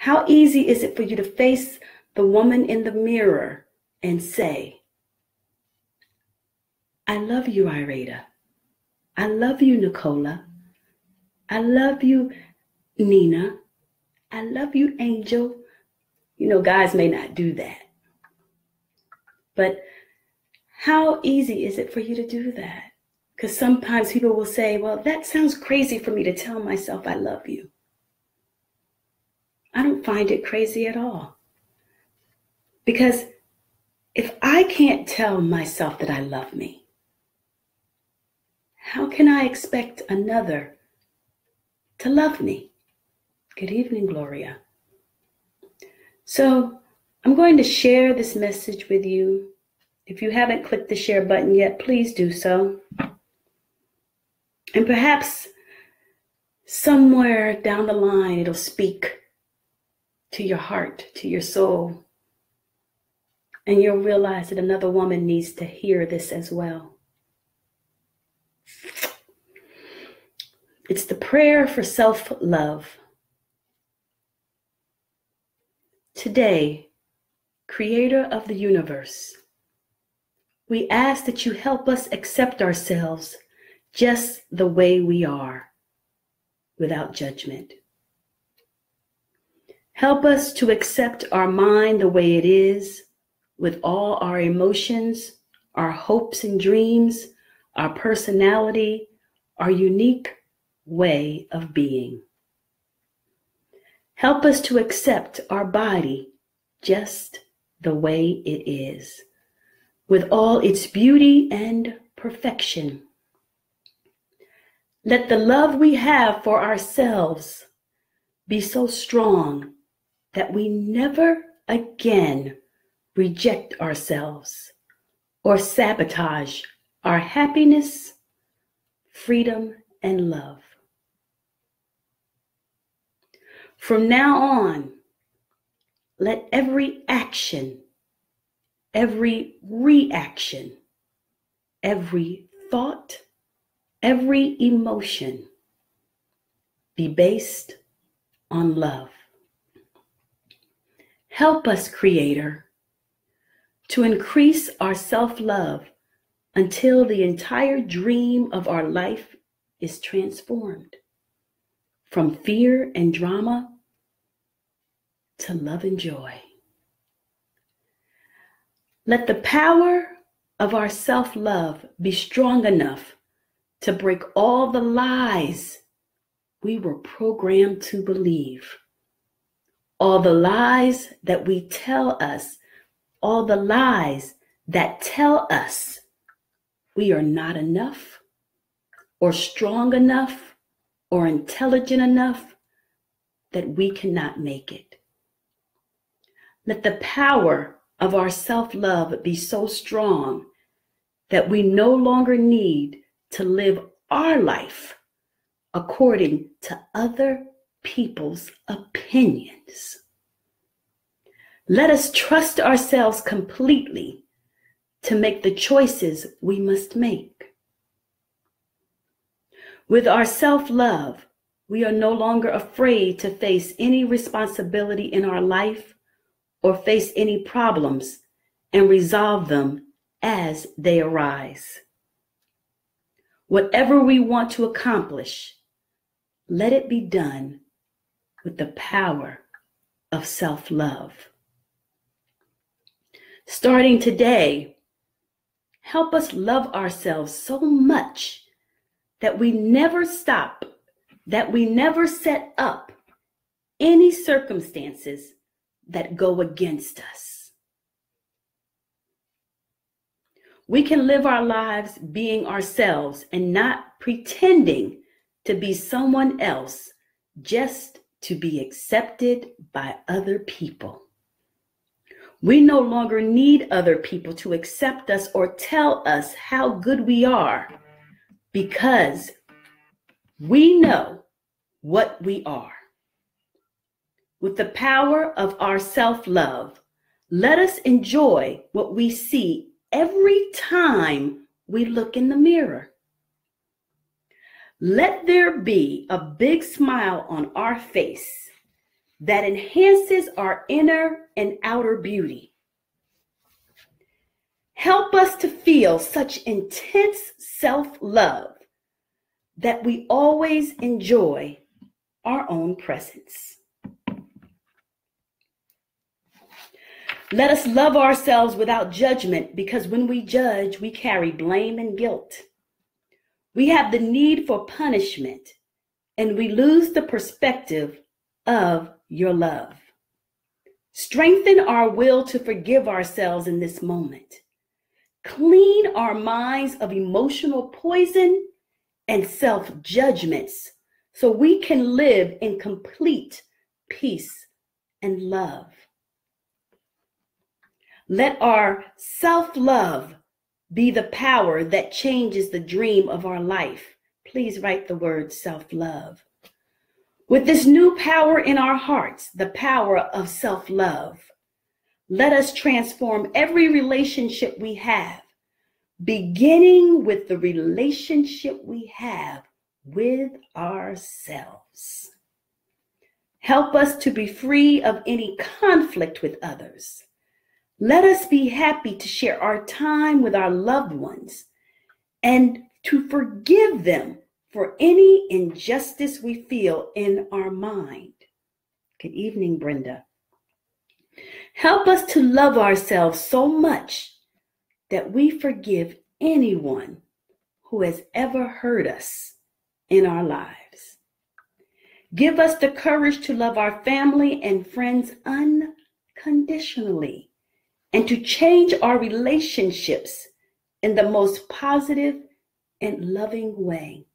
How easy is it for you to face the woman in the mirror and say, I love you, Irada. I love you, Nicola. I love you, Nina. I love you, Angel. You know, guys may not do that. But how easy is it for you to do that? Because sometimes people will say, well, that sounds crazy for me to tell myself I love you. I don't find it crazy at all. Because if I can't tell myself that I love me, how can I expect another to love me? Good evening, Gloria. So I'm going to share this message with you. If you haven't clicked the share button yet, please do so. And perhaps somewhere down the line, it'll speak to your heart, to your soul. And you'll realize that another woman needs to hear this as well. It's the prayer for self-love. Today, Creator of the universe, we ask that you help us accept ourselves just the way we are, without judgment. Help us to accept our mind the way it is, with all our emotions, our hopes and dreams, our personality, our unique way of being. Help us to accept our body just the way it is, with all its beauty and perfection. Let the love we have for ourselves be so strong that we never again reject ourselves or sabotage our happiness, freedom, and love. From now on, let every action, every reaction, every thought, every emotion be based on love. Help us, Creator, to increase our self-love until the entire dream of our life is transformed from fear and drama to love and joy. Let the power of our self-love be strong enough to break all the lies we were programmed to believe. All the lies that we tell us, all the lies that tell us we are not enough, or strong enough, or intelligent enough, that we cannot make it. Let the power of our self-love be so strong that we no longer need to live our life according to other people's opinions. Let us trust ourselves completely to make the choices we must make. With our self-love, we are no longer afraid to face any responsibility in our life or face any problems and resolve them as they arise. Whatever we want to accomplish, let it be done with the power of self-love. Starting today, help us love ourselves so much that we never stop, that we never set up any circumstances that go against us. We can live our lives being ourselves and not pretending to be someone else just to be accepted by other people. We no longer need other people to accept us or tell us how good we are, because we know what we are. With the power of our self-love, let us enjoy what we see every time we look in the mirror. Let there be a big smile on our face that enhances our inner and outer beauty. Help us to feel such intense self-love that we always enjoy our own presence. Let us love ourselves without judgment, because when we judge, we carry blame and guilt. We have the need for punishment, and we lose the perspective of your love. Strengthen our will to forgive ourselves in this moment. Clean our minds of emotional poison and self-judgments so we can live in complete peace and love. Let our self-love be the power that changes the dream of our life. Please write the word self-love. With this new power in our hearts, the power of self-love, let us transform every relationship we have, beginning with the relationship we have with ourselves. Help us to be free of any conflict with others. Let us be happy to share our time with our loved ones and to forgive them for any injustice we feel in our mind. Good evening, Brenda. Help us to love ourselves so much that we forgive anyone who has ever hurt us in our lives. Give us the courage to love our family and friends unconditionally and to change our relationships in the most positive and loving way.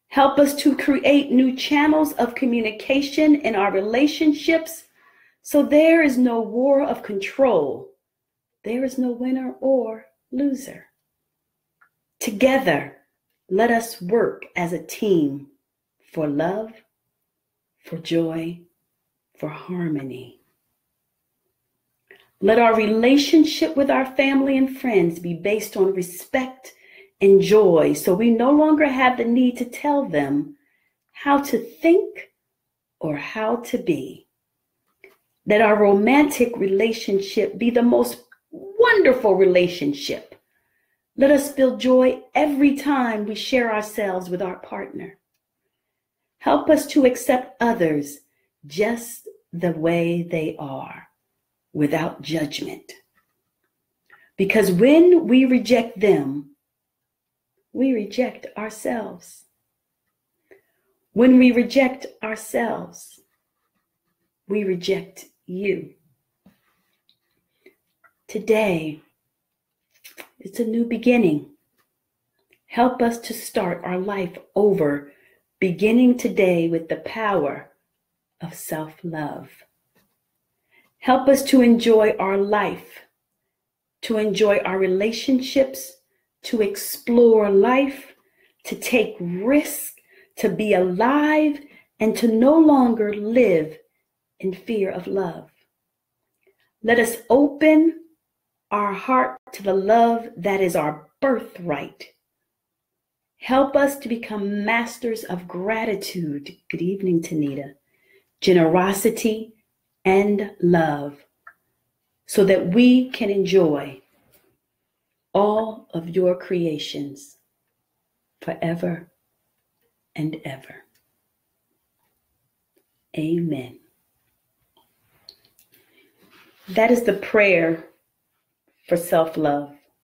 Help us to create new channels of communication in our relationships so there is no war of control. There is no winner or loser. Together, let us work as a team for love, for joy, for harmony. Let our relationship with our family and friends be based on respect and joy, so we no longer have the need to tell them how to think or how to be. Let our romantic relationship be the most wonderful relationship. Let us feel joy every time we share ourselves with our partner. Help us to accept others just the way they are, without judgment. Because when we reject them, we reject ourselves. When we reject ourselves, we reject you. Today, it's a new beginning. Help us to start our life over, beginning today with the power of self-love. Help us to enjoy our life, to enjoy our relationships, to explore life, to take risks, to be alive, and to no longer live in fear of love. Let us open our heart to the love that is our birthright. Help us to become masters of gratitude. Good evening, Tanita. Generosity and love, so that we can enjoy all of your creations forever and ever. Amen. That is the prayer for self-love.